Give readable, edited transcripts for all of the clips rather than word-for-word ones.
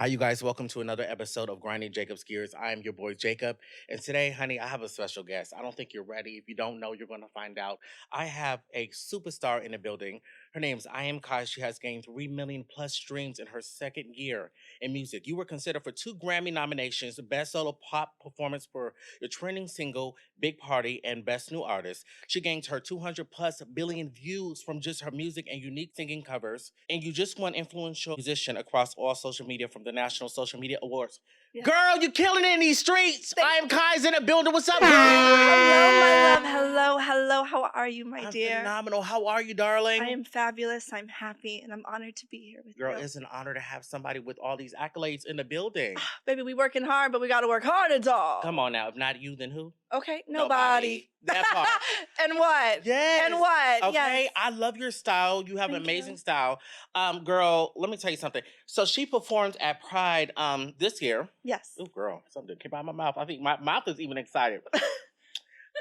Hi, you guys. Welcome to another episode of Grinding Jacob's Gears. I am your boy, Jacob. And today, honey, I have a special guest. I don't think you're ready. If you don't know, you're going to find out. I have a superstar in the building. Her name's Eyeamki. She has gained 3 million plus streams in her second year in music. You were considered for 2 Grammy nominations, Best Solo Pop Performance for your trending single, Big Party, and Best New Artist. She gained her 200 plus billion views from just her music and unique singing covers. And you just won Influential Musician across all social media from the National Social Media Awards. Yeah. Girl, you killing it in these streets. I am Kai's in the building. What's up, girl? Hello, my love. Hello. How are you, my I'm dear? phenomenal. How are you, darling? I am fabulous. I'm happy, and I'm honored to be here with Girl, you. it's an honor to have somebody with all these accolades in the building. Baby, we working hard, but we got to work harder, dog. Come on now. If not you, then who? Okay, nobody. That part. And what? Yes. And what? Okay. Yes. I love your style. You have Thank amazing you. style. Girl, let me tell you something. So she performed at Pride this year. Yes. Oh, girl, something came out of my mouth. I think my mouth is even excited.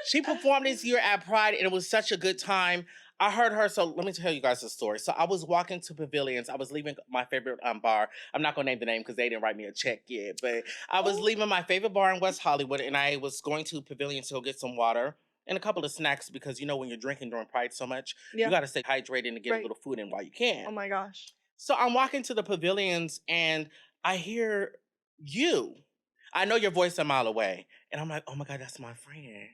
She performed this year at Pride, and it was such a good time. I heard her. So let me tell you guys a story. So I was walking to Pavilions. I was leaving my favorite bar. I'm not gonna name the name because they didn't write me a check yet. But I was leaving my favorite bar in West Hollywood, and I was going to Pavilions to go get some water and a couple of snacks because you know when you're drinking during Pride so much, Yeah. you got to stay hydrated and get a Right. little food in while you can. Oh my gosh. So I'm walking to the Pavilions, and I hear you. I know your voice a mile away, and I'm like, oh my God, that's my friend.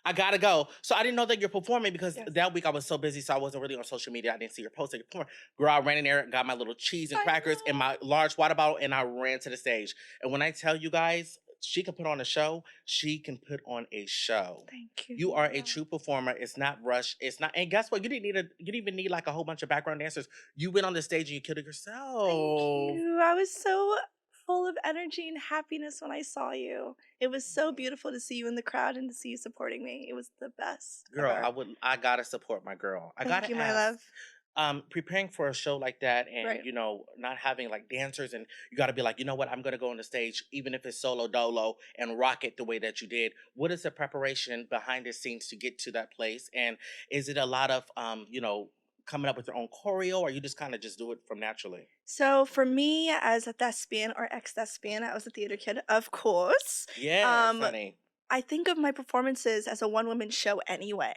I gotta go. So I didn't know that you're performing because Yes. that week I was so busy, so I wasn't really on social media. I didn't see your post that you're performing. Girl, I ran in there, got my little cheese and I crackers and know. my large water bottle, and I ran to the stage. And when I tell you guys, she can put on a show. She can put on a show. Thank you. You are a Yeah. true performer. It's not rushed. It's not. And guess what? You didn't even need like a whole bunch of background dancers. You went on the stage and you killed it yourself. Thank you. I was so full of energy and happiness when I saw you. It was so beautiful to see you in the crowd and to see you supporting me. It was the best. Girl, ever. I gotta support my girl. I Thank gotta you, my ask. love. Preparing for a show like that and Right. not having like dancers, and you got to be like, you know what, I'm gonna go on the stage even if it's solo dolo and rock it the way that you did. What is the preparation behind the scenes to get to that place, and is it a lot of coming up with your own choreo, or you just kind of just do it from naturally? So for me, as a thespian or ex-thespian, I was a theater kid, of course. Yes, Um, honey. I think of my performances as a one-woman show anyway,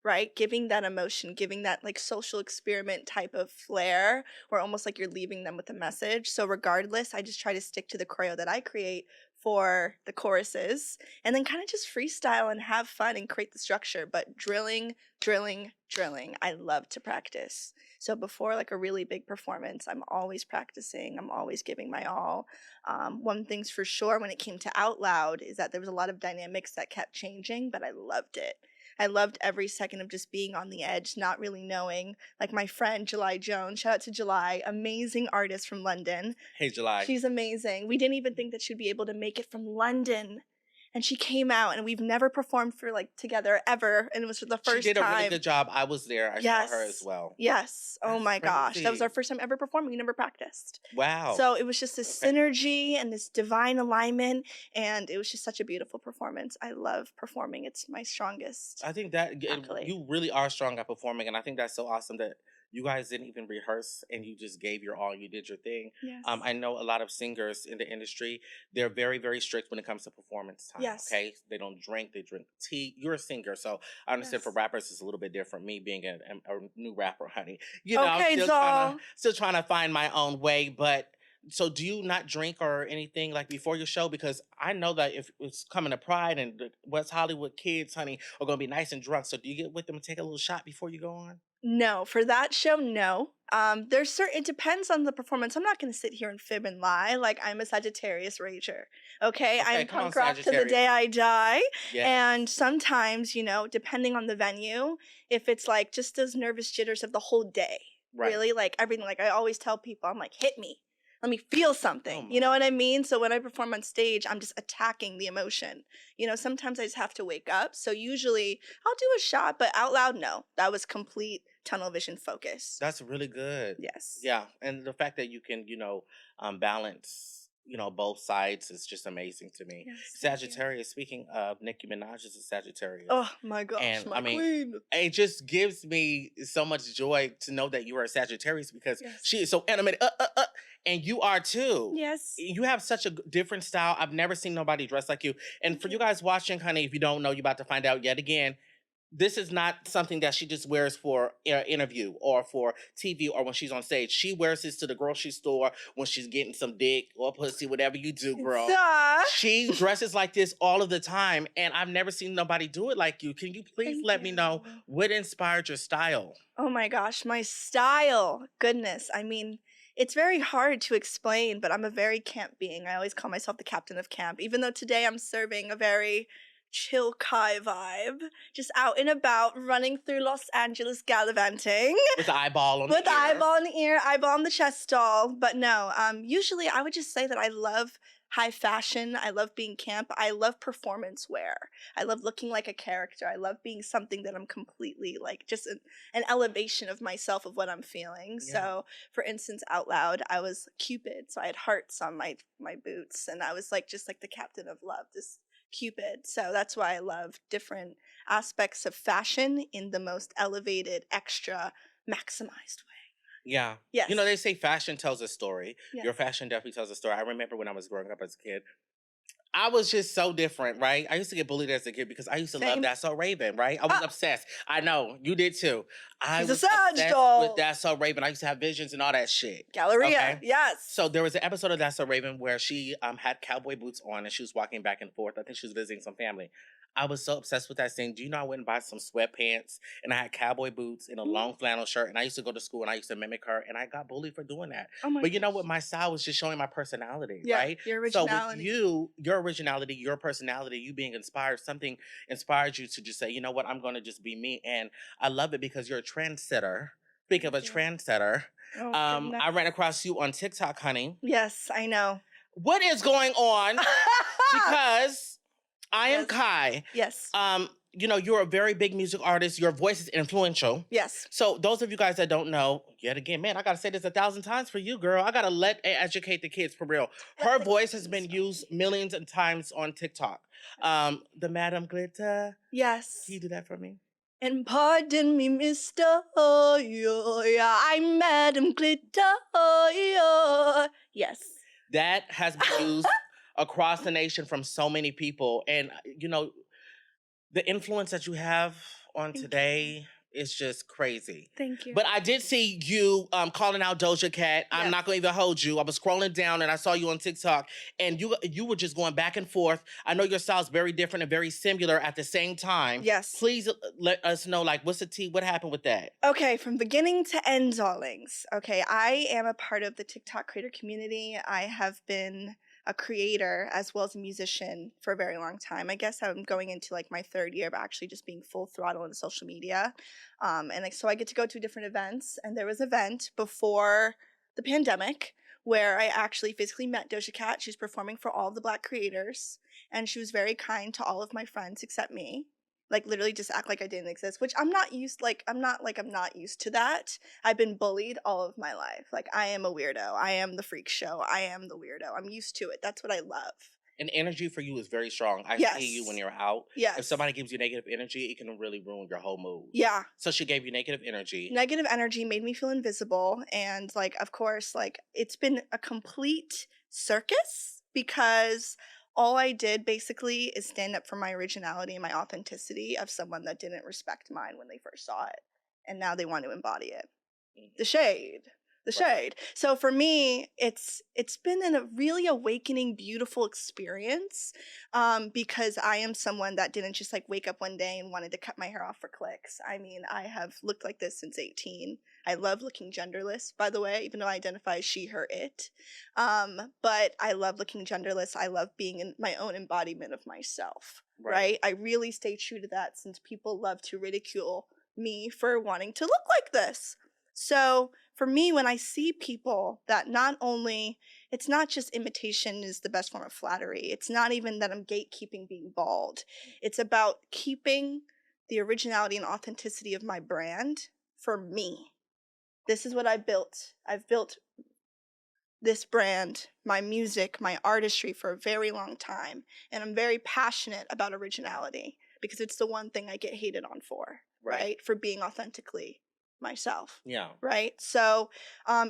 right? Giving that emotion, giving that like social experiment type of flair, where almost like you're leaving them with a message. So regardless, I just try to stick to the choreo that I create for the choruses, and then kind of just freestyle and have fun and create the structure. But drilling. I love to practice. So before like a really big performance, I'm always practicing. I'm always giving my all. One thing's for sure when it came to Out Loud is that there was a lot of dynamics that kept changing, but I loved it. I loved every second of just being on the edge, not really knowing. Like my friend July Jones, shout out to July, amazing artist from London. Hey, July. She's amazing. We didn't even think that she'd be able to make it from London. And she came out, and we've never performed for like together ever. And it was for the She first did a really time. good job. I was there. I saw her as Yes. well. Yes. Oh That's my gosh. That was our crazy. first time ever performing. We never practiced. Wow. So it was just this Okay. synergy and this divine alignment. And it was just such a beautiful performance. I love performing. It's my strongest I think that accolade. you really are strong at performing, and I think that's so awesome that you guys didn't even rehearse and you just gave your all. You did your thing. Yes. I know a lot of singers in the industry; they're very, very strict when it comes to performance time. Yes. Okay, they don't drink; they drink tea. You're a singer, so I understand for Yes. rappers it's a little bit different. Me being a new rapper, honey, I'm Okay, doll. still trying to find my own way, but. So do you not drink or anything like before your show? Because I know that if it's coming to Pride and the West Hollywood kids, honey, are gonna be nice and drunk. So do you get with them and take a little shot before you go on? No, for that show, no. There's certain. It depends on the performance. I'm not going to sit here and fib and lie. Like I'm a Sagittarius rager. Okay, Okay, I'm come on, punk rock to the Sagittarius. day I die. Yes. And sometimes, depending on the venue, if it's like just those nervous jitters of the whole day, Right. really, like everything. Like I always tell people, I'm like, hit me. Let me feel something. Oh You know my. what I mean? So when I perform on stage, I'm just attacking the emotion. Sometimes I just have to wake up. So usually I'll do a shot, but Out Loud, no. That was complete tunnel vision focus. That's really good. Yes. Yeah, and the fact that you can, balance both sides is just amazing to me. Yes, thank you. Sagittarius, speaking of, Nicki Minaj is a Sagittarius. Oh my gosh, And I my mean, queen. it just gives me so much joy to know that you are a Sagittarius because she Yes. is so animated. And you are too. Yes. You have such a different style. I've never seen nobody dress like you. And Thank for you you. guys watching, honey, if you don't know, you're about to find out yet again. This is not something that she just wears for interview or for TV or when she's on stage. She wears this to the grocery store when she's getting some dick or pussy, whatever you do, girl. Duh. She dresses like this all of the time, and I've never seen nobody do it like you. Can you please Thank let me know you. what inspired your style? Oh my gosh, my style. Goodness. I mean, it's very hard to explain, but I'm a very camp being. I always call myself the captain of camp, even though today I'm serving a very chill Kai vibe, just out and about, running through Los Angeles gallivanting. With the eyeball on the With the ear. eyeball in the ear, eyeball on the chest doll. But no, usually I would just say that I love high fashion. I love being camp. I love performance wear. I love looking like a character. I love being something that I'm completely like just an elevation of myself of what I'm feeling. Yeah. So, for instance, out loud, I was Cupid. So I had hearts on my boots, and I was like just like the captain of love, this Cupid. So that's why I love different aspects of fashion in the most elevated, extra, maximized way. Yeah. Yes. They say fashion tells a story. Yes. Your fashion definitely tells a story. I remember when I was growing up as a kid, I was just so different, right? I used to get bullied as a kid because I used to love Same. That's So Raven, right? I was obsessed. I know, you did too. I She's a was Sag obsessed doll. with That's So Raven. I used to have visions and all that shit. Galleria. Okay? Yes. So there was an episode of That's So Raven where she had cowboy boots on and she was walking back and forth. I think she was visiting some family. I was so obsessed with that scene. Do you know I went and bought some sweatpants and I had cowboy boots and a long flannel shirt and I used to go to school and I used to mimic her and I got bullied for doing that. Oh my But you know gosh. what? My style was just showing my personality, Yeah, right? your So with originality. your originality, your personality, you being inspired, something inspired you to just say, you know what, I'm going to just be me. And I love it because you're a trendsetter. Speaking of a Thank you. trendsetter, Oh, goodness. I ran across you on TikTok, honey. Yes, I know. What is going on? Because I am Yes. Kai. Yes. You're a very big music artist. Your voice is influential. Yes. So those of you guys that don't know, yet again, man, I gotta say this 1,000 times for you, girl. I gotta educate the kids for real. Her voice has been used millions of times on TikTok. The Madam Glitter. Yes. Can you do that for me? And pardon me, Mr. Oh, yeah, I'm Madam Glitter. Oh, yeah. Yes. That has been used across the nation from so many people. And, the influence that you have on Thank today is just crazy. Thank you. But I did see you calling out Doja Cat. I'm Yes. not going to even hold you. I was scrolling down and I saw you on TikTok and you were just going back and forth. I know your style's very different and very similar at the same time. Yes. Please let us know, like, what's the tea? What happened with that? Okay, from beginning to end, darlings. Okay, I am a part of the TikTok creator community. I have been a creator as well as a musician for a very long time. I guess I'm going into like my third year of actually just being full throttle in social media. So I get to go to different events. And there was an event before the pandemic where I actually physically met Doja Cat. She's performing for all the Black creators. And she was very kind to all of my friends except me. Like literally just act like I didn't exist, which I'm not used I'm not used to that. I've been bullied all of my life. Like I am a weirdo. I am the freak show. I am the weirdo. I'm used to it. That's what I love. And energy for you is very strong. I see you when Yes. you're out. Yes. If somebody gives you negative energy, it can really ruin your whole mood. Yeah. So she gave you negative energy. Negative energy made me feel invisible. And like, of course, like it's been a complete circus because all I did basically is stand up for my originality and my authenticity of someone that didn't respect mine when they first saw it. And now they want to embody it. The shade. The shade. So for me, it's been a really awakening, beautiful experience because I am someone that didn't just like wake up one day and wanted to cut my hair off for clicks. I mean, I have looked like this since 18. I love looking genderless, by the way, even though I identify as she, her, it. But I love looking genderless. I love being in my own embodiment of myself, right? I really stay true to that since people love to ridicule me for wanting to look like this. So for me, when I see people that not only, it's not just imitation is the best form of flattery. It's not even that I'm gatekeeping being bald. It's about keeping the originality and authenticity of my brand for me. This is what I built. I've built this brand, my music, my artistry for a very long time. And I'm very passionate about originality because it's the one thing I get hated on for, Right. right? For being authentically myself. Yeah. Right. So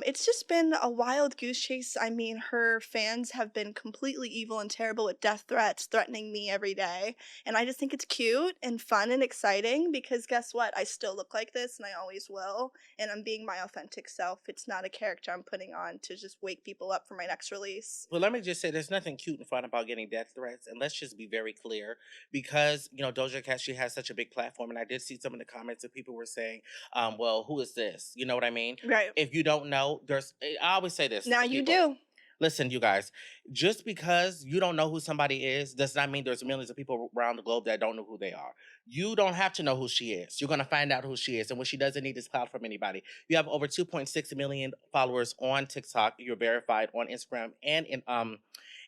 it's just been a wild goose chase. I mean, her fans have been completely evil and terrible with death threats, threatening me every day. And I just think it's cute and fun and exciting because guess what? I still look like this and I always will. And I'm being my authentic self. It's not a character I'm putting on to just wake people up for my next release. Well, let me just say there's nothing cute and fun about getting death threats. And let's just be very clear because, Doja Cat, she has such a big platform. And I did see some of the comments that people were saying, well, who is this? You know what I mean? Right. If you don't know, I always say this. Now to you people. do. Listen, you guys, just because you don't know who somebody is does not mean there's millions of people around the globe that don't know who they are. You don't have to know who she is. You're going to find out who she is. And what she doesn't need is clout from anybody. You have over 2.6 million followers on TikTok. You're verified on Instagram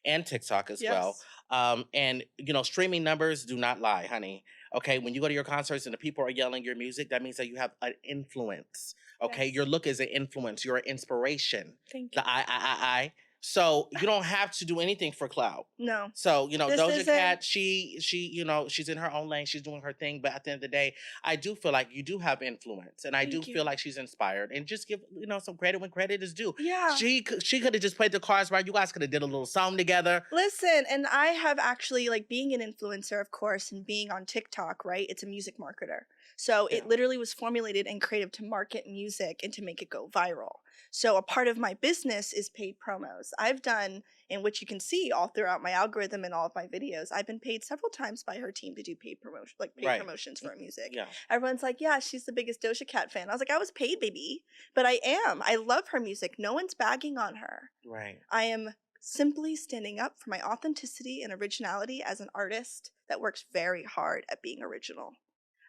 and TikTok as well. Yes. And streaming numbers do not lie, honey. Okay, when you go to your concerts and the people are yelling your music, that means that you have an influence. Okay, Yes. your look is an influence. You're an inspiration. Thank you. The I. So you don't have to do anything for clout. No. So, This Doja isn't- Cat, she, she's in her own lane. She's doing her thing. But at the end of the day, I do feel like you do have influence. And I Thank do you. feel like she's inspired. And just give, some credit when credit is due. Yeah. She could have just played the cards right. You guys could have did a little song together. Listen, and I have actually, like, being an influencer, of course, and being on TikTok, right? It's a music marketer. So Yeah. it literally was formulated and creative to market music and to make it go viral. So a part of my business is paid promos. I've done, in which you can see all throughout my algorithm and all of my videos, I've been paid several times by her team to do paid promotion, like paid Right. promotions for her music. Yeah. Everyone's like, yeah, she's the biggest Doja Cat fan. I was like, I was paid, baby. But I am. I love her music. No one's bagging on her. Right. I am simply standing up for my authenticity and originality as an artist that works very hard at being original.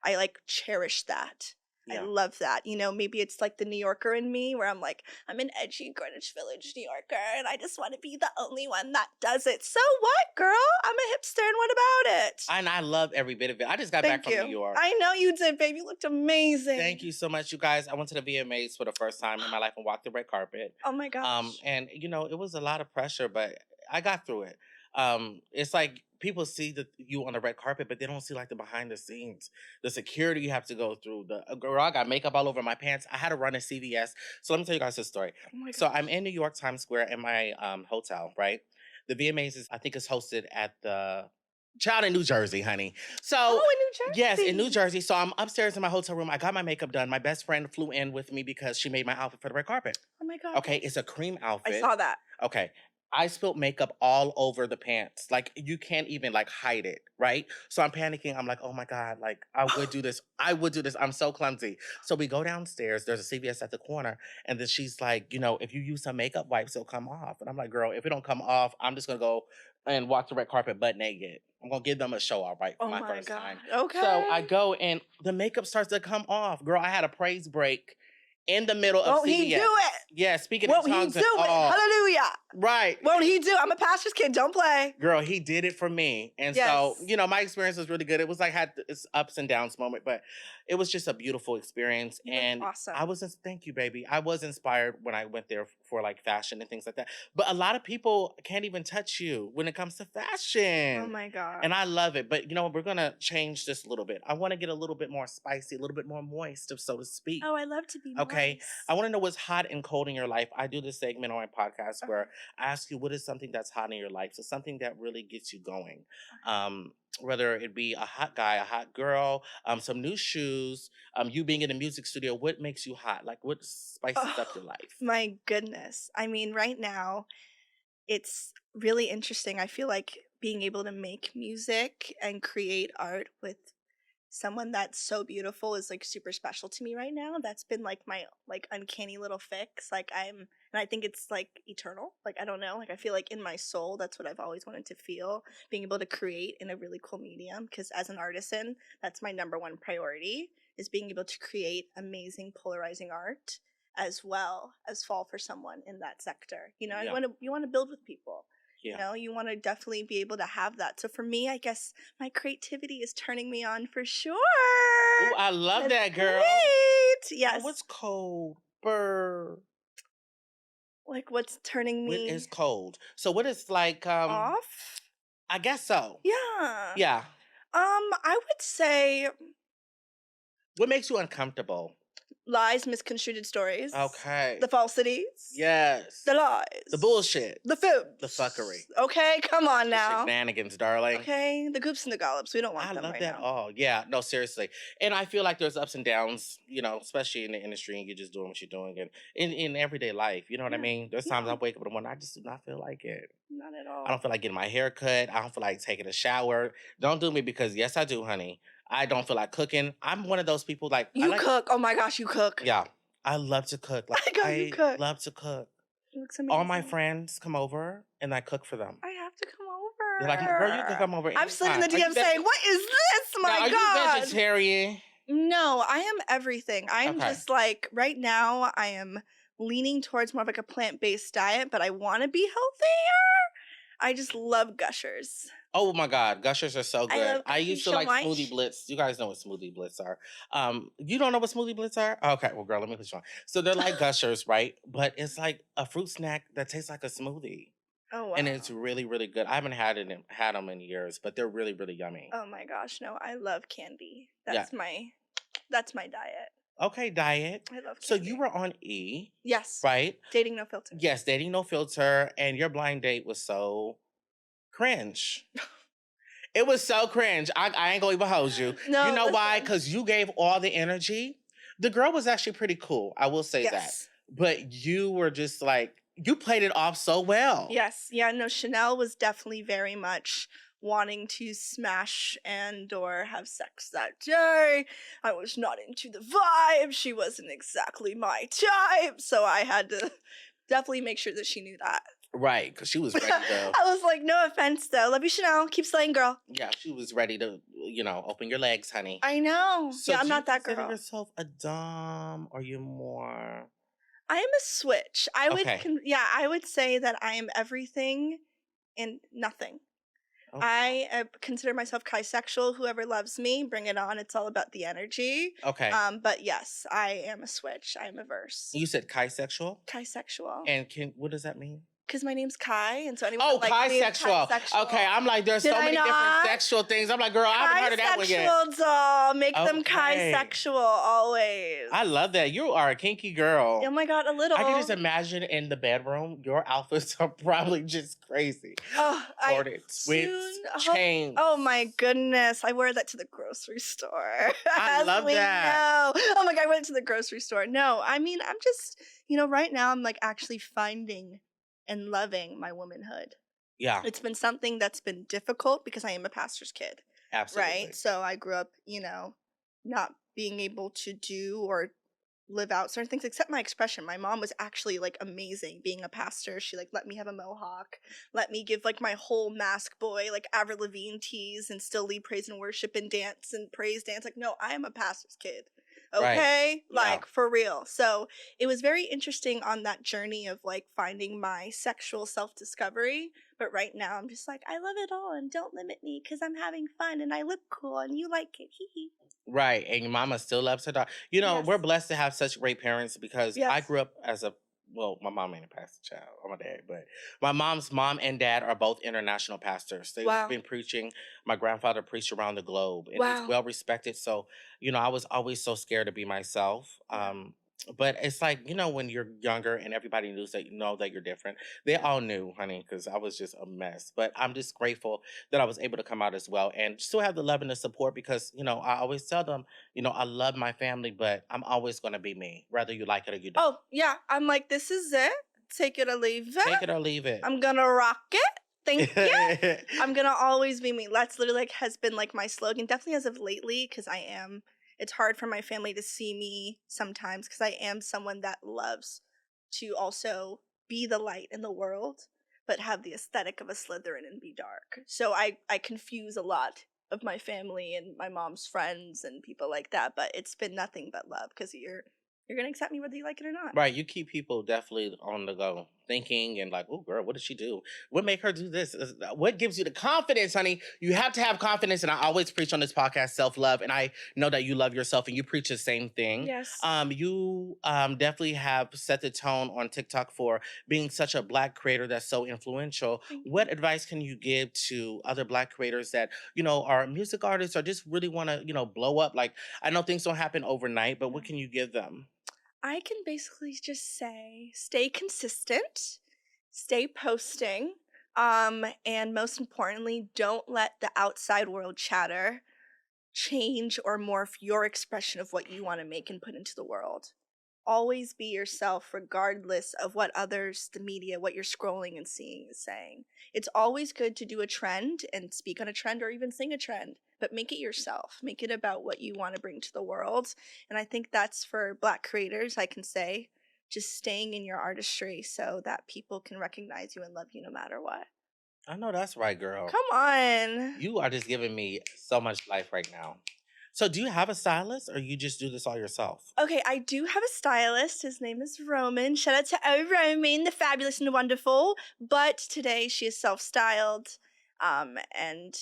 I cherish that. Yeah. I love that. Maybe it's like the New Yorker in me where I'm like, I'm an edgy Greenwich Village New Yorker and I just want to be the only one that does it. So what, girl? I'm a hipster and what about it? And I love every bit of it. I just got Thank back you. from New York. I know you did, babe. You looked amazing. Thank you so much, you guys. I went to the VMAs for the first time in my life and walked the red carpet. Oh my gosh. And it was a lot of pressure, but I got through it. It's like people see you on the red carpet, but they don't see like the behind the scenes, the security you have to go through. Girl, I got makeup all over my pants. I had to run a CVS. So let me tell you guys this story. Oh my So gosh. I'm in New York Times Square in my hotel, right? The VMAs I think is hosted at the Child in New Jersey, honey. So in New Jersey. yes, in New Jersey. So I'm upstairs in my hotel room. I got my makeup done. My best friend flew in with me because she made my outfit for the red carpet. Oh my god. Okay, it's a cream outfit. I saw that. Okay. I spilled makeup all over the pants. Like you can't even hide it, right? So I'm panicking. I'm like, oh my God, I would do this. I would do this. I'm so clumsy. So we go downstairs. There's a CVS at the corner. And then she's like, if you use some makeup wipes, it'll come off. And I'm like, girl, if it don't come off, I'm just gonna go and walk the red carpet butt naked. I'm gonna give them a show, all right, for my first time. Okay. So I go and the makeup starts to come off. Girl, I had a praise break in the middle of Won't CVS. he do it? Yeah, speaking Won't in he tongues do and it? all. Hallelujah. Right. Won't he do? I'm a pastor's kid. Don't play. Girl, he did it for me. And so, my experience was really good. It was had its ups and downs moment, but it was just a beautiful experience. You look And awesome. thank you, baby. I was inspired when I went there for fashion and things like that. But a lot of people can't even touch you when it comes to fashion. Oh my god. And I love it. But we're gonna change this a little bit. I want to get a little bit more spicy, a little bit more moist, so to speak. Oh, I love to be Okay. moist. I want to know what's hot and cold in your life. I do this segment on my podcast where I ask you what is something that's hot in your life. So something that really gets you going. Whether it be a hot guy, a hot girl, some new shoes, you being in a music studio, what makes you hot? What spices up your life? My goodness. I mean, right now, it's really interesting. I feel like being able to make music and create art with someone that's so beautiful is super special to me right now. That's been my uncanny little fix. And I think it's eternal. I don't know. I feel in my soul, that's what I've always wanted to feel, being able to create in a really cool medium. Because as an artisan, that's my number one priority, is being able to create amazing polarizing art as well as fall for someone in that sector. You want to build with people. Yeah. You want to definitely be able to have that. So for me, I guess my creativity is turning me on for sure. Ooh, I love that, girl. Great. Yes. What's cold? Burr. Like, what's turning What is me cold? So what is like off? I guess so. Yeah. Yeah. I would say What makes you uncomfortable? lies, misconstrued stories, Okay. the falsities, Yes. the The lies, bullshit. the The fuckery. fibs. Okay, come on The now. shenanigans, darling. Okay, the goops and the gollops. We don't want I them love right that now. all. Yeah, no, seriously. And I feel like there's ups and downs, especially in the industry and you're just doing what you're doing and in everyday life. You know what I Yeah. mean? There's times I No, wake up in the morning, I just do not feel like it. not at I don't all. feel like getting my hair cut. I don't feel like taking a shower. Don't do me because yes, I do, honey. I don't feel like cooking. I'm one of those people like I You like cook. Oh my gosh, you cook. yeah. I love to cook. Like I go, you I cook. love to cook. It looks All my amazing. friends come over and I cook for them. I have to come They're like, girl, you can over. come over I'm slid in the anytime. Are you DM saying, "What is this? now, My are you God!" vegetarian? No, I am everything. I'm Okay. just like right now. I am leaning towards more of like a plant-based diet, but I want to be healthier. I just love gushers. Oh my God, gushers are so I good. love I gushers used to so like Smoothie much. Blitz. You guys know what Smoothie Blitz are. You don't know what Smoothie Blitz are? Okay, well, girl, let me put you on. So they're like gushers, right? But it's like a fruit snack that tastes like a smoothie, Oh and wow. it's really, really good. I haven't had them in years, but they're really, really yummy. Oh my gosh, no, I love candy. Yeah. That's my diet. Okay, diet. I love So you candy. were on E, Yes. right? Dating no filter. Yes, dating no filter, and your blind date was so cringe. It was so cringe. I ain't gonna even hold you. No, You know why? listen. Because you gave all the energy. The girl was actually pretty cool. I will say that. Yes. But you were just like, you played it off so well. Yes. Yeah, no, Chanel was definitely very much wanting to smash and or have sex that day. I was not into the vibe. She wasn't exactly my type. So I had to definitely make sure that she knew that. Right, because she was ready to, I was like, no offense though. Love you, Chanel. Keep slaying, girl. yeah, she was ready to, open your legs, honey. I know. So Yeah, I'm do you not that consider girl. yourself a dom or you more? I am a switch. I would, Okay. I would say that I am everything and nothing. Okay. I consider myself bisexual. Whoever loves me, bring it on. It's all about the energy. Okay. But yes, I am a switch. I am a verse. You said bisexual? Bisexual. And what does that mean? Because my name's Kai, and so anyone Oh, that likes me is bisexual. bisexual. Okay, I'm like, there's Did so I many different not? sexual things. I'm like, girl, I haven't heard of that one yet. Bisexual doll. Make them Okay. bisexual always. I love that. You are a kinky girl. Oh my God, a little. I can just imagine in the bedroom, your outfits are probably just crazy. Oh, I Corded, soon whips, hope- chains. Oh my goodness. I wear that to the grocery store. I As love we that. know. Oh my God, I went to the grocery store. No, I mean, I'm just, right now I'm like actually finding and loving my womanhood. Yeah, It's been something that's been difficult because I am a pastor's kid, absolutely. right? So I grew up, not being able to do or live out certain things except my expression. My mom was actually like amazing being a pastor. She like let me have a mohawk, let me give like my whole mask boy like Avril Lavigne tease and still lead praise and worship and dance and praise dance. Like, no, I am a pastor's kid. Okay? Yeah. Like for real. So it was very interesting on that journey of like finding my sexual self-discovery. But right now I'm just like, I love it all and don't limit me because I'm having fun and I look cool and you like it. Hee hee. Right. And your mama still loves her dog. We're Yes. blessed to have such great parents because I Yes. grew up my mom ain't a pastor child or my dad, but my mom's mom and dad are both international pastors. They've Wow. been preaching. My grandfather preached around the globe and he's Wow. well respected. So, I was always so scared to be myself. But it's like, when you're younger and everybody knows that that you're different. They all knew, honey, because I was just a mess. But I'm just grateful that I was able to come out as well and still have the love and the support because, I always tell them, I love my family, but I'm always gonna be me, whether you like it or you don't. Oh, yeah. I'm like, this is it. Take it or leave it. Take it or leave it. I'm gonna rock it. Thank you. I'm gonna always be me. That's literally like has been like my slogan, definitely as of lately, because it's hard for my family to see me sometimes because I am someone that loves to also be the light in the world, but have the aesthetic of a Slytherin and be dark. So I confuse a lot of my family and my mom's friends and people like that, but it's been nothing but love because you're gonna accept me whether you like it or not. Right, you keep people definitely on the go. thinking and like, oh, girl, what did she do? What make her do this? What gives you the confidence, honey? You have to have confidence. And I always preach on this podcast, self-love. And I know that you love yourself and you preach the same thing. Yes. You definitely have set the tone on TikTok for being such a Black creator that's so influential. Thank you. What advice can you give to other Black creators that, are music artists or just really want to, blow up? Like, I know things don't happen overnight, but what can you give them? I can basically just say stay consistent, stay posting, and most importantly, don't let the outside world chatter change or morph your expression of what you want to make and put into the world. Always be yourself, regardless of what others, the media, what you're scrolling and seeing is saying. It's always good to do a trend and speak on a trend or even sing a trend, but make it yourself. Make it about what you want to bring to the world. And I think that's for Black creators, I can say, just staying in your artistry so that people can recognize you and love you no matter what. I know that's right, girl. Come on. You are just giving me so much life right now. So do you have a stylist or you just do this all yourself? Okay, I do have a stylist. His name is Roman. Shout out to Roman, the fabulous and the wonderful. But today she is self-styled. And,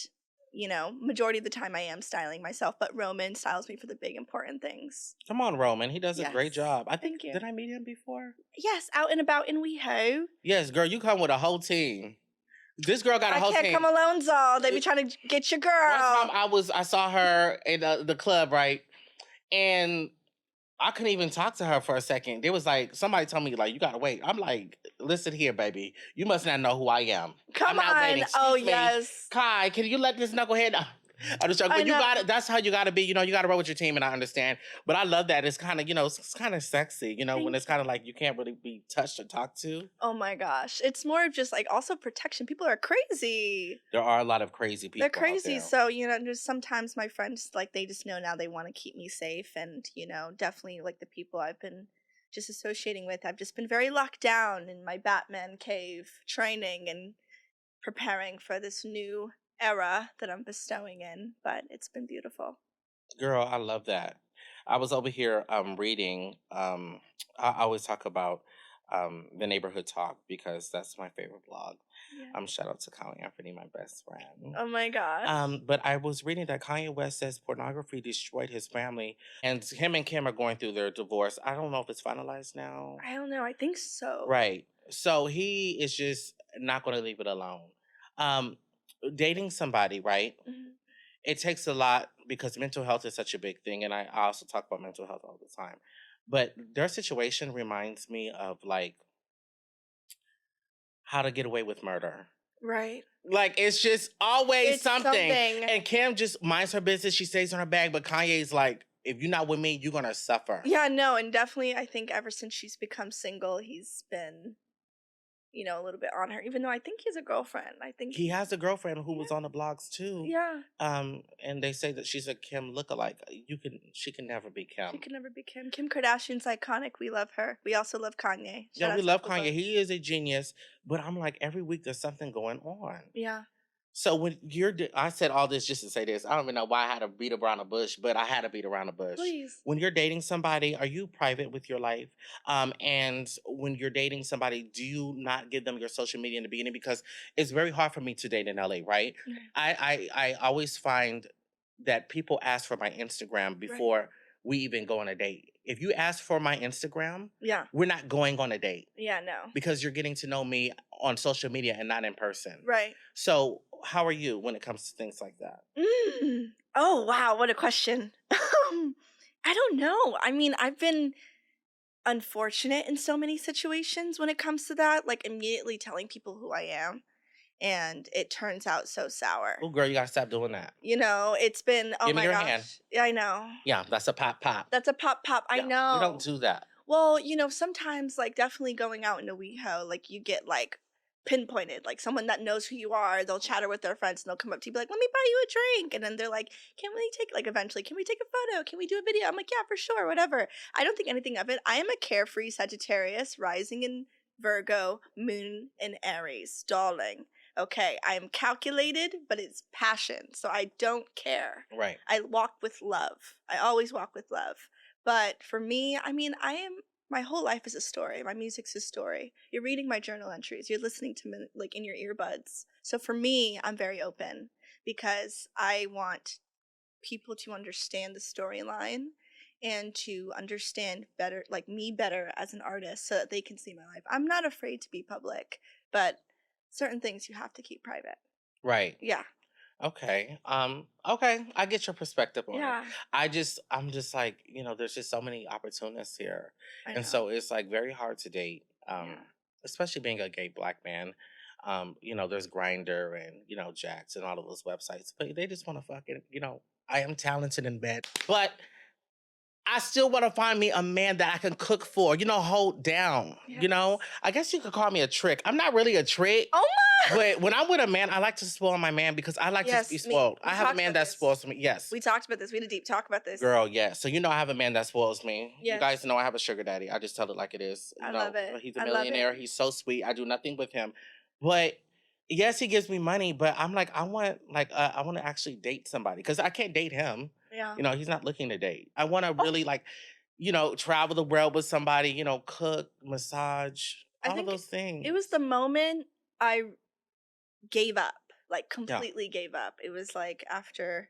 majority of the time I am styling myself, but Roman styles me for the big important things. Come on, Roman. He does a great Yes. job. I think, Thank you. did I meet him before? Yes, out and about in WeHo. Yes, girl, you come with a whole team. This girl got a I whole can't team. come alone, Zal. They be trying to get your girl. One time I saw her in the club, right? And I couldn't even talk to her for a second. There was like, somebody told me, like, you gotta wait. I'm like, listen here, baby. You must not know who I am. Come I'm not on. waiting. Oh, Excuse me. yes. Kai, can you let this knucklehead I'm just joking. I But you know. got it. That's how you gotta be. You gotta roll with your team, and I understand. But I love that. It's kind of, it's kind of sexy, when Thank it's kind of like you can't really be touched or talked to. Oh my gosh. It's more of just like also protection. People are crazy. There are a lot of crazy people. They're crazy. Out there. So, just sometimes my friends, like, they just know now they want to keep me safe. And, definitely like the people I've been just associating with, I've just been very locked down in my Batman cave training and preparing for this new era that I'm bestowing in. But it's been beautiful. Girl, I love that. I was over here reading. I always talk about the neighborhood talk because that's my favorite blog. Yeah. Shout out to Colin Anthony, my best friend. Oh my gosh. But I was reading that Kanye West says pornography destroyed his family, and him and Kim are going through their divorce. I don't know if it's finalized now. I don't know. I think so. Right. So he is just not going to leave it alone. Dating somebody, right? Mhm. It takes a lot because mental health is such a big thing, and I also talk about mental health all the time. But their situation reminds me of like How to Get Away with Murder. Right. Like it's just always It's something. something. And Kim just minds her business. She stays in her bag, but Kanye's like, if you're not with me, you're gonna suffer. Yeah, no, and definitely I think ever since she's become single, he's been, a little bit on her. Even though I think he has a girlfriend. I think He has a girlfriend who was on the blogs too. Yeah. And they say that she's a Kim lookalike. She can never be Kim. She can never be Kim. Kim Kardashian's iconic. We love her. We also love Kanye. Yeah, Shout we out to love both Kanye. of them. He is a genius. But I'm like, every week there's something going on. Yeah. So when I said all this just to say this. I don't even know why I had to beat around the bush, but I had to beat around the bush. Please. When you're dating somebody, are you private with your life? And when you're dating somebody, do you not give them your social media in the beginning? Because it's very hard for me to date in LA, right? Mhm. I always find that people ask for my Instagram before we even go on a date. If you ask for my Instagram, Yeah. we're not going on a date Yeah, no. because you're getting to know me on social media and not in person. Right. So how are you when it comes to things like that? Oh, wow. What a question. I don't know. I mean, I've been unfortunate in so many situations when it comes to that, like immediately telling people who I am. And it turns out so sour. Oh, girl, you gotta stop doing that. It's been, oh Give me my your gosh. hand. Yeah, I know. Yeah, that's a pop. That's a pop. I Yeah, know. You don't do that. Well, sometimes like definitely going out in a WeHo, like you get like pinpointed, like someone that knows who you are, they'll chatter with their friends and they'll come up to you, be like, let me buy you a drink. And then they're like, can we take a photo? Can we do a video? I'm like, yeah, for sure, whatever. I don't think anything of it. I am a carefree Sagittarius, rising in Virgo, moon in Aries, darling. Okay, I am calculated, but it's passion. So I don't care. Right. I walk with love. I always walk with love. But for me, I mean, I am my whole life is a story. My music's a story. You're reading my journal entries. You're listening to me like in your earbuds. So for me, I'm very open because I want people to understand the storyline and to understand better, like me better as an artist, so that they can see my life. I'm not afraid to be public, but certain things you have to keep private. Right. Yeah. Okay. Okay. I get your perspective on it. Yeah. I'm just like, there's just so many opportunists here. I And know. so it's like very hard to date. Yeah. Especially being a gay black man. There's Grinder and, Jax and all of those websites. But they just want to fucking, I am talented in bed. But I still want to find me a man that I can cook for, hold down. Yes. I guess you could call me a trick. I'm not really a trick. Oh my! But when I'm with a man, I like to spoil my man because I like to be Yes, me. spoiled. We I have a talked man about that this. spoils me. Yes. We talked about this. We had a deep talk about this. Girl, yes. So I have a man that spoils me. You Yes. guys know I have a sugar daddy. I just tell it like it is. I love it. He's a I love millionaire. it. He's so sweet. I do nothing with him. But yes, he gives me money, but I'm like, I want to actually date somebody because I can't date him. Yeah. He's not looking to date. I want to Oh. really travel the world with somebody, cook, massage, I all of think those things. it was the moment I gave up, like completely gave up. It was like after,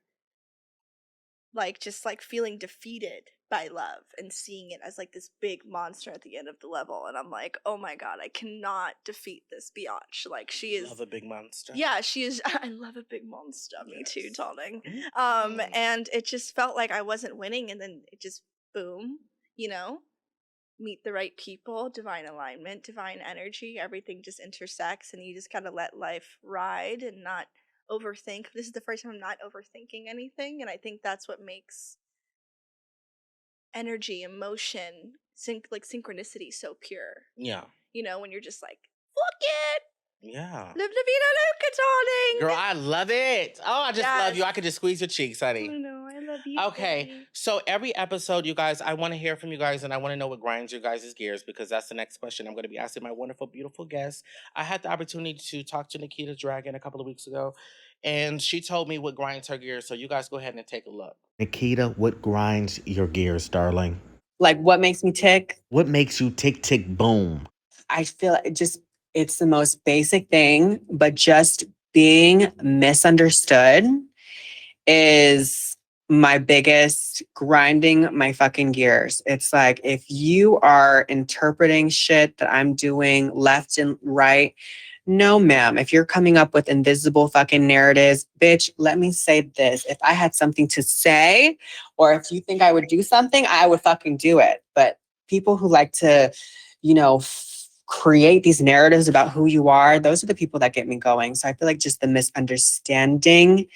like, just like feeling defeated by love and seeing it as like this big monster at the end of the level. And I'm like, oh my God, I cannot defeat this biatch. Like, she is. Love a big monster. Yeah, she is. I love a big monster. Me too, Yes. darling. Mhm. And it just felt like I wasn't winning, and then it just boom, meet the right people, divine alignment, divine energy, everything just intersects, and you just gotta let life ride and not overthink. This is the first time I'm not overthinking anything, and I think that's what makes energy, emotion, synchronicity so pure. Yeah. When you're just like, fuck it! Yeah. Live la vida loca, darling! Girl, I love it. Oh, I just love you. I Yes. could just squeeze your cheeks, honey. I know, I love you. Okay, baby. so every episode, you guys, I want to hear from you guys, and I want to know what grinds your guys' gears because that's the next question I'm going to be asking my wonderful, beautiful guest. I had the opportunity to talk to Nikita Dragon a couple of weeks ago, and she told me what grinds her gears. So you guys go ahead and take a look. Nikita, what grinds your gears, darling? Like, what makes me tick? What makes you tick, tick, boom? I feel it's the most basic thing, but just being misunderstood is my biggest grinding my fucking gears. It's like, if you are interpreting shit that I'm doing left and right, no, ma'am. If you're coming up with invisible fucking narratives, bitch, let me say this. If I had something to say, or if you think I would do something, I would fucking do it. But people who like to, create these narratives about who you are, those are the people that get me going. So I feel like just the misunderstanding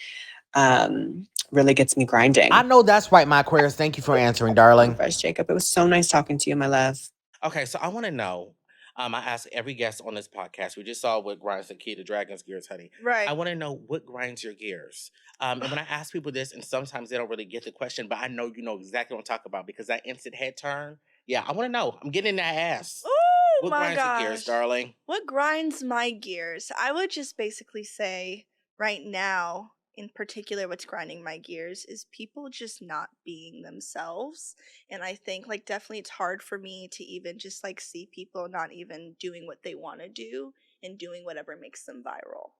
really gets me grinding. I know that's right, my Aquarius. Thank you for answering, darling. First, Jacob, it was so nice talking to you, my love. Okay, so I want to know. I ask every guest on this podcast. We just saw what grinds Nikita Dragon's gears, honey. Right. I want to know what grinds your gears. And when I ask people this, and sometimes they don't really get the question, but I know you know exactly what I'm talking about because that instant head turn. Yeah, I want to know. I'm getting that ass. Oh What my grinds your gears, gosh. darling? What grinds my gears? I would just basically say right now, in particular, what's grinding my gears is people just not being themselves. And I think like definitely it's hard for me to even just like see people not even doing what they want to do and doing whatever makes them viral.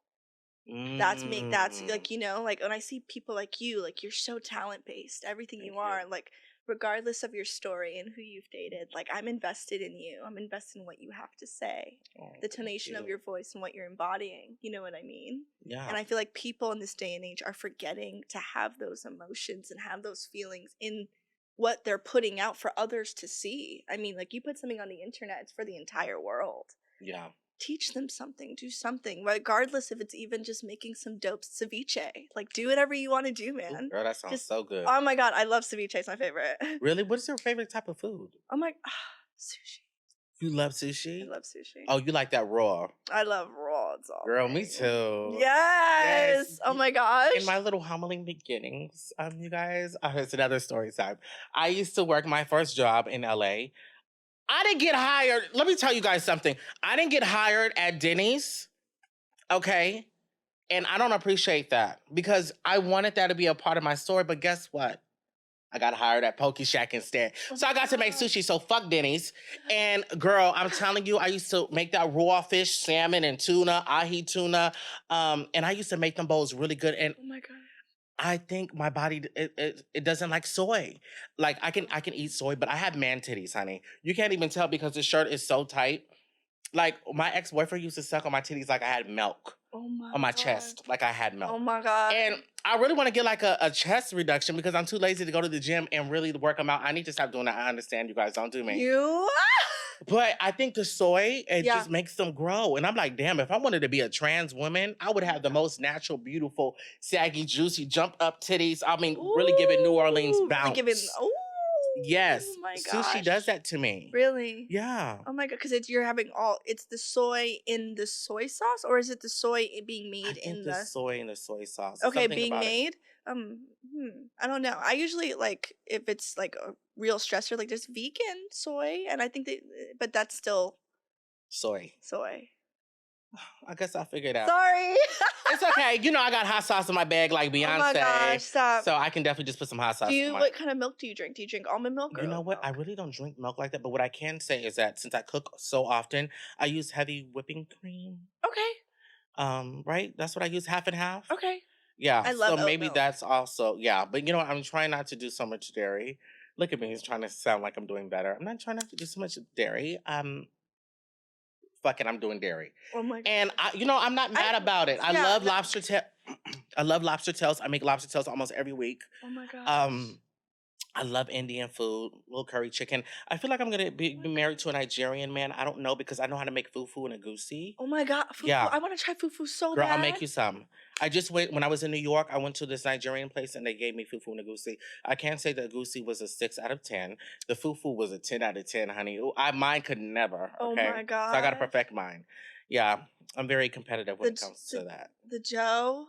That's like, like when I see people like you, like you're so talent based, everything Thank you are, like regardless of your story and who you've dated, like I'm invested in you. I'm invested in what you have to say, Oh, the thank tonation of you. your voice and what you're embodying. You know what I mean? Yeah. And I feel like people in this day and age are forgetting to have those emotions and have those feelings in what they're putting out for others to see. I mean, like you put something on the internet, it's for the entire world. Yeah. Teach them something, do something, regardless if it's even just making some dope ceviche. Like, do whatever you want to do, man. Ooh, girl, that sounds so good. Oh my God, I love ceviche. It's my favorite. Really? What is your favorite type of food? Oh my, sushi. You love sushi? I love sushi. Oh, you like that raw? I love raw. It's all Girl, right. me too. Yes. Oh my gosh. In my little humbling beginnings, you guys, it's another story time. I used to work my first job in LA. I didn't get hired. Let me tell you guys something. I didn't get hired at Denny's, okay? And I don't appreciate that because I wanted that to be a part of my story. But guess what? I got hired at Poke Shack instead. Oh So my I got to make God. sushi. So fuck Denny's. And girl, I'm telling you, I used to make that raw fish, salmon, and tuna, ahi tuna. And I used to make them bowls really good. And Oh my God. I think my body it doesn't like soy. Like I can eat soy, but I have man titties, honey. You can't even tell because the shirt is so tight. Like my ex-boyfriend used to suck on my titties like I had milk Oh my on my God. chest, like I had milk. Oh my God. And I really want to get like a chest reduction because I'm too lazy to go to the gym and really work them out. I need to stop doing that. I understand you guys don't do me. You? But I think the soy, it Yeah. just makes them grow. And I'm like, damn, if I wanted to be a trans woman, I would have the most natural, beautiful, saggy, juicy, jump up titties. I mean, really giving New Orleans Ooh, bounce. Really giving, ooh. Yes. Oh my Sushi does gosh. that to me. Really? Yeah. Oh my God, because you're having it's the soy in the soy sauce, or is it the soy being I made think in the the soy and the soy sauce. okay, Something being about it. made? I don't know. I usually like if it's like a real stressor, like there's vegan soy, and I think that, but that's still Soy. soy. I guess I'll figure it out. Sorry. It's okay. You know, I got hot sauce in my bag like Beyonce. Oh my gosh, stop. So I can definitely just put some hot sauce Do in you my... what kind of milk do you drink? Do you drink almond milk or You know oat what? I milk? really don't drink milk like that. But what I can say is that since I cook so often, I use heavy whipping cream. Okay. Right? That's what I use, half and half. Okay. Yeah. I love So oat maybe milk. that's also, yeah. But you know what? I'm trying not to do so much dairy. Look at me. He's trying to sound like I'm doing better. I'm not trying not to do so much dairy. Fuck it, I'm doing dairy. Oh my God. And I'm not mad about it. I yeah, love no. lobster tail. I love lobster tails. I make lobster tails almost every week. Oh my gosh. I love Indian food, little curry chicken. I feel like I'm gonna be married to a Nigerian man. I don't know because I know how to make fufu and agusi. Oh my God, fufu. Yeah. I want to try fufu so Girl, bad. I'll make you some. I just went when I was in New York. I went to this Nigerian place and they gave me fufu and agusi. I can't say the agusi was a 6 out of 10. The fufu was a 10 out of 10, honey. Ooh, mine could never. Oh Okay, my so I gotta gosh. perfect mine. Yeah, I'm very competitive when it The comes to that. the Joe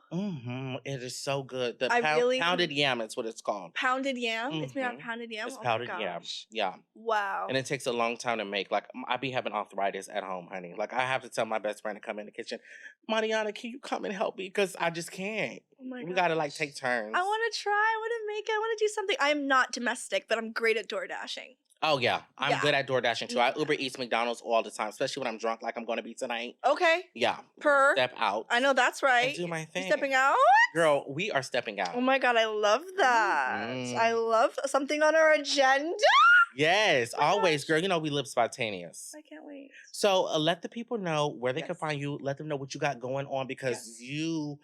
It is so good. The I really pounded yam is what it's called. pounded yam. It's made out of Mhm. pounded yam. It's Oh my powdered yam. gosh. Yeah. Wow. And it takes a long time to make. Like, I be having arthritis at home, honey. Like, I have to tell my best friend to come in the kitchen. Mariana, can you come and help me? Because I just can't. Oh my We got to, like, gosh. take turns. I want to try. I want to make it. I want to do something. I am not domestic, but I'm great at door dashing. Oh, yeah. I'm Yeah. good at door dashing, too. I Uber Eats McDonald's all the time, especially when I'm drunk like I'm going to be tonight. Okay. Yeah. Per. Step out. I know that's And right. do my You thing. stepping out? Girl, we are stepping out. Oh my God, I love that. I Mhm. love something on our agenda. Yes, Oh my always, gosh. girl. You know we live spontaneous. I can't wait. So let the people know where they can Yes. find you. Let them know what you got going on because Yes. you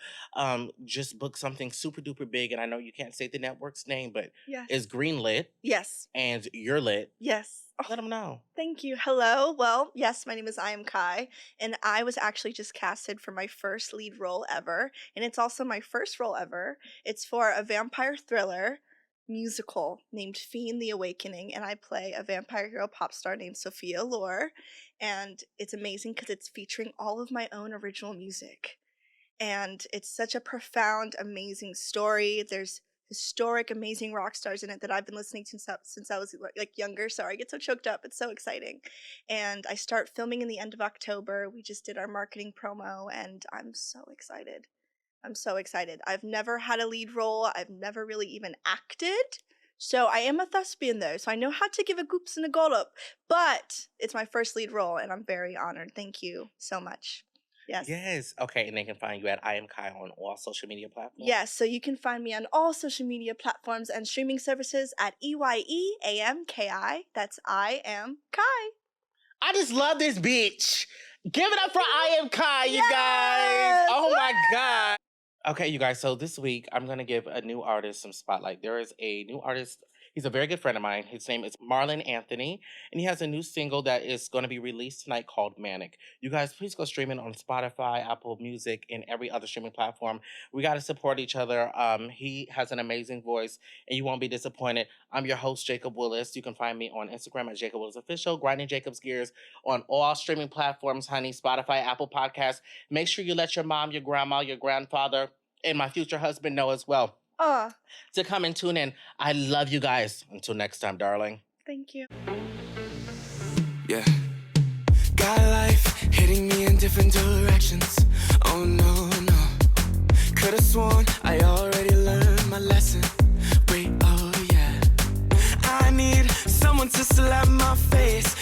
just booked something super duper big, and I know you can't say the network's name, but Yes. it's green lit Yes. and you're lit. Yes. Oh, Let them know. thank you. Hello. Well, yes, my name is Eyeamki, and I was actually just casted for my first lead role ever, and it's also my first role ever. It's for a vampire thriller musical named Fiend the Awakening, and I play a vampire hero pop star named Sophia Lore, and it's amazing because it's featuring all of my own original music, and it's such a profound, amazing story. There's historic, amazing rock stars in it that I've been listening to since I was like younger. Sorry, I get so choked up. It's so exciting. And I start filming in the end of October. We just did our marketing promo, and I'm so excited. I'm so excited. I've never had a lead role. I've never really even acted. So I am a thespian though, so I know how to give a goops and a gollop. But it's my first lead role, and I'm very honored. Thank you so much. Yes. Yes. Okay, and they can find you at I Am Kai on all social media platforms. Yes, so you can find me on all social media platforms and streaming services at EYEAMKI. That's I Am Kai. I just love this bitch. Give it up for I Am Kai, you guys. Yes! Oh my God. Okay, you guys, so this week I'm going to give a new artist some spotlight. There is a new artist. He's a very good friend of mine. His name is Marlon Anthony, and he has a new single that is going to be released tonight called Manic. You guys, please go stream it on Spotify, Apple Music, and every other streaming platform. We got to support each other. He has an amazing voice, and you won't be disappointed. I'm your host, Jacob Willis. You can find me on Instagram at Jacob Willis Official, Grinding Jacob's Gears on all streaming platforms, honey, Spotify, Apple Podcasts. Make sure you let your mom, your grandma, your grandfather, and my future husband know as well to come and tune in. I love you guys. Until next time, darling. Thank you. Yeah. Got life hitting me in different directions. Oh no, no. Could've sworn I already learned my lesson. Wait, oh yeah. slap my face.